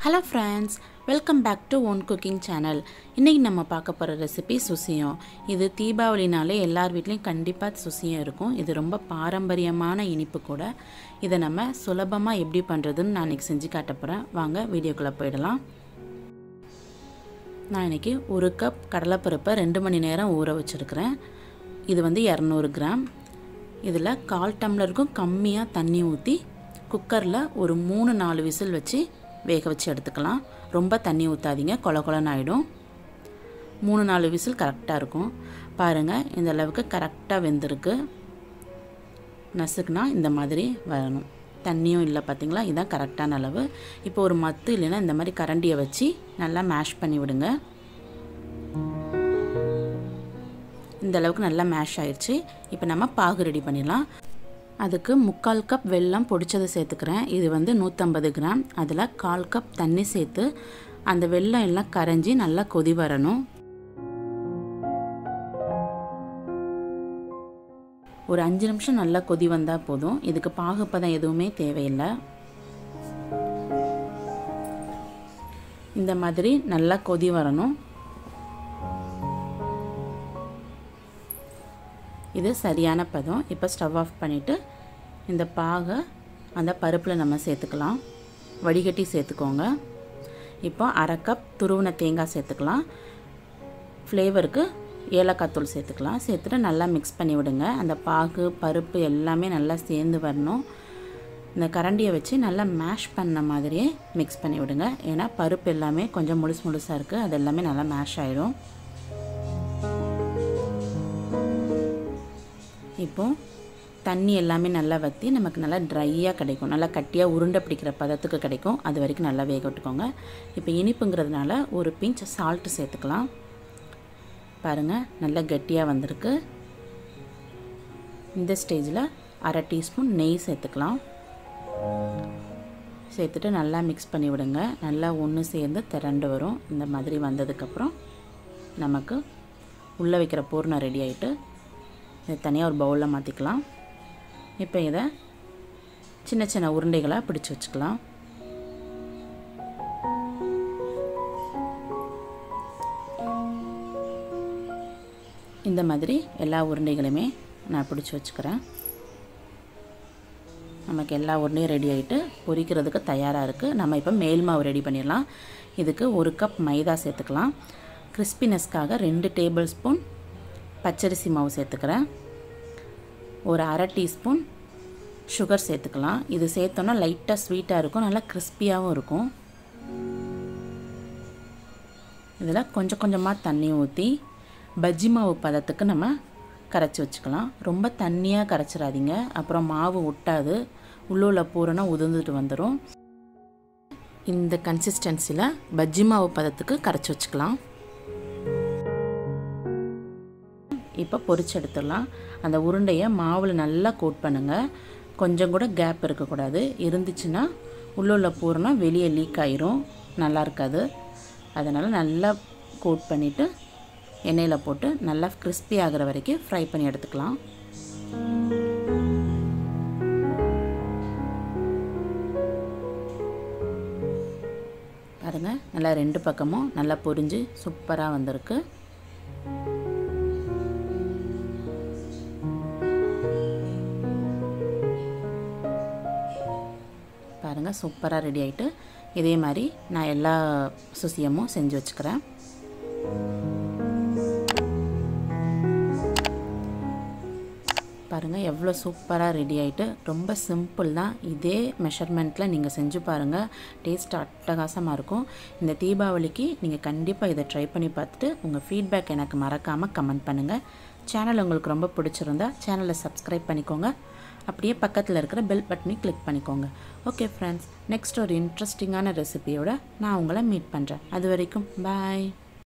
Hello friends, welcome back to One Cooking Channel. இன்னைக்கு நம்ம பார்க்க போற ரெசிபி சுசியம். இது தீபாவளினாலே எல்லார் வீட்லயும் கண்டிப்பா சுசியம் இருக்கும். இது ரொம்ப பாரம்பரியமான இனிப்பு கூட. இத நம்ம சுலபமா எப்படி பண்றதுன்னு நான் இன்னைக்கு செஞ்சு காட்ட போறேன். வாங்க வீடியோக்குள்ள போய்டலாம். நான் இன்னைக்கு 1 கப் கடலை பருப்பை 2 மணி நேரம் ஊற வச்சிருக்கேன். இது வந்து 200 கிராம். இதுல 1/4 டம்ளருக்கும் கம்மியா தண்ணி ஊத்தி குக்கர்ல ஒரு 3-4 விசில் வச்சு வேக வச்சு எடுத்துக்கலாம். ரொம்ப தண்ணி ஊத்தாதீங்க, கொல கொலன்னு ஆயிடும். 3-4 விசில் கரெக்டா இருக்கும். பாருங்க இந்த அளவுக்கு கரெக்டா வெந்திருக்கு. நசுக்குனா இந்த மாதிரி வரணும். தண்ணியும் இல்ல பாத்தீங்களா? இதான் கரெக்டான அளவு. இப்போ ஒரு மத்து இல்லனா இந்த மாதிரி கரண்டியை வச்சு நல்லா மேஷ் பண்ணி விடுங்க. இந்த அளவுக்கு நல்லா மேஷ் ஆயிருச்சு. இப்போ நம்ம பாகு ரெடி பண்ணிடலாம். அதுக்கு 3/4 கப் வெல்லம் பொடிச்சதை சேர்த்துக்கிறேன். இது வந்து 150 கிராம். அதில் 1/4 கப் தண்ணி சேர்த்து அந்த வெல்லம் எல்லாம் கரைஞ்சி நல்லா கொதி வரணும். ஒரு 5 நிமிஷம் நல்லா கொதி வந்தால் போதும். இதுக்கு பாகுப்பதம் எதுவுமே தேவையில்லை. இந்த மாதிரி நல்லா கொதி வரணும். இது சரியான பதம். இப்போ ஸ்டவ் ஆஃப் பண்ணிவிட்டு இந்த பாகை அந்த பருப்பில் நம்ம சேர்த்துக்கலாம். வடிகட்டி சேர்த்துக்கோங்க. இப்போ 1/2 கப் துருவின தேங்காய் சேர்த்துக்கலாம். ஃப்ளேவருக்கு ஏலக்காய் தூள் சேர்த்துக்கலாம். சேர்த்துட்டு நல்லா மிக்ஸ் பண்ணி விடுங்க. அந்த பாகு பருப்பு எல்லாமே நல்லா சேர்ந்து வரணும். இந்த கரண்டியை வச்சு நல்லா மேஷ் பண்ண மாதிரியே மிக்ஸ் பண்ணி விடுங்க. ஏன்னா பருப்பு எல்லாமே கொஞ்சம் முழுசாக இருக்குது. அது எல்லாமே நல்லா மேஷ் ஆகிடும். இப்போ தண்ணி எல்லாமே நல்லா வற்றி நமக்கு நல்லா ட்ரையாக கிடைக்கும். நல்லா கட்டியாக உருண்டை பிடிக்கிற பதத்துக்கு கிடைக்கும். அது வரைக்கும் நல்லா வேக விட்டுக்கோங்க. இப்போ இனிப்புங்கிறதுனால ஒரு பிஞ்ச் சால்ட்டு சேர்த்துக்கலாம். பாருங்கள் நல்லா கட்டியாக வந்திருக்கு. இந்த ஸ்டேஜில் 1/2 டீஸ்பூன் நெய் சேர்த்துக்கலாம். சேர்த்துட்டு நல்லா மிக்ஸ் பண்ணி விடுங்க. நல்லா ஒன்று சேர்ந்து திரண்டு வரும். இந்த மாதிரி வந்ததுக்கப்புறம் நமக்கு உள்ளே வைக்கிற பூர்ணம் ரெடி ஆகிட்டு இதை தனியாக ஒரு பவுலில் மாற்றிக்கலாம். இப்போ இதை சின்ன சின்ன உருண்டைகளாக பிடிச்சி வச்சுக்கலாம். இந்த மாதிரி எல்லா உருண்டைகளுமே நான் பிடிச்சி வச்சுக்கிறேன். நமக்கு எல்லா உருண்டையும் ரெடி ஆகிட்டு பொரிக்கிறதுக்கு தயாராக இருக்குது. நம்ம இப்போ மேல் மாவு ரெடி பண்ணிடலாம். இதுக்கு 1 கப் மைதா சேர்த்துக்கலாம். கிறிஸ்பினஸ்க்காக 2 டேபிள் ஸ்பூன் பச்சரிசி மாவு சேர்த்துக்கிறேன். ஒரு 1/2 டீஸ்பூன் சுகர் சேர்த்துக்கலாம். இது சேர்த்தோன்னா லைட்டாக ஸ்வீட்டாக இருக்கும், நல்லா கிறிஸ்பியாகவும் இருக்கும். இதில் கொஞ்சம் கொஞ்சமாக தண்ணி ஊற்றி பஜ்ஜி மாவு பதத்துக்கு நம்ம கரைச்சி வச்சுக்கலாம். ரொம்ப தண்ணியாக கரைச்சிடாதீங்க, அப்புறம் மாவு ஒட்டாது, உள்ளூர பூரணம் உதிர்ந்துட்டு வந்துடும். இந்த கன்சிஸ்டன்சியில் பஜ்ஜி மாவு பதத்துக்கு கரைச்சி வச்சுக்கலாம். இப்போ பொரிச்சு எடுத்துடலாம். அந்த உருண்டையை மாவில் நல்லா கோட் பண்ணுங்கள். கொஞ்சம் கூட கேப் இருக்கக்கூடாது. இருந்துச்சுன்னா உள்ளுள்ள பூரணம் வெளியே லீக் ஆயிரும், நல்லா இருக்காது. அதனால் நல்லா கோட் பண்ணிவிட்டு எண்ணெயில் போட்டு நல்லா கிறிஸ்பி ஆகிற வரைக்கும் ஃப்ரை பண்ணி எடுத்துக்கலாம். பாருங்கள் நல்லா 2 பக்கமும் நல்லா பொரிஞ்சு சூப்பராக வந்திருக்கு. பாருங்கள் சூப்பராக ரெடி ஆகிட்டு இதே மாதிரி நான் எல்லா சுசியமும் செஞ்சு வச்சுக்கிறேன். பாருங்கள் எவ்வளோ சூப்பராக ரெடி ஆகிட்டு. ரொம்ப சிம்பிள் தான். இதே மெஷர்மெண்ட்டில் நீங்கள் செஞ்சு பாருங்கள். டேஸ்ட் அட்டகாசமாக இருக்கும். இந்த தீபாவளிக்கு நீங்கள் கண்டிப்பாக இதை ட்ரை பண்ணி பார்த்துட்டு உங்கள் ஃபீட்பேக் எனக்கு மறக்காமல் கமெண்ட் பண்ணுங்கள். சேனல் உங்களுக்கு ரொம்ப பிடிச்சிருந்தா சேனலை சப்ஸ்கிரைப் பண்ணிக்கோங்க. அப்படியே பக்கத்தில் இருக்கிற பெல் பட்டனை கிளிக் பண்ணிக்கோங்க. ஓகே ஃப்ரெண்ட்ஸ், நெக்ஸ்ட் ஒரு இன்ட்ரெஸ்டிங்கான ரெசிபியோட நான் உங்களை மீட் பண்ணுறேன். அது வரைக்கும் பாய்.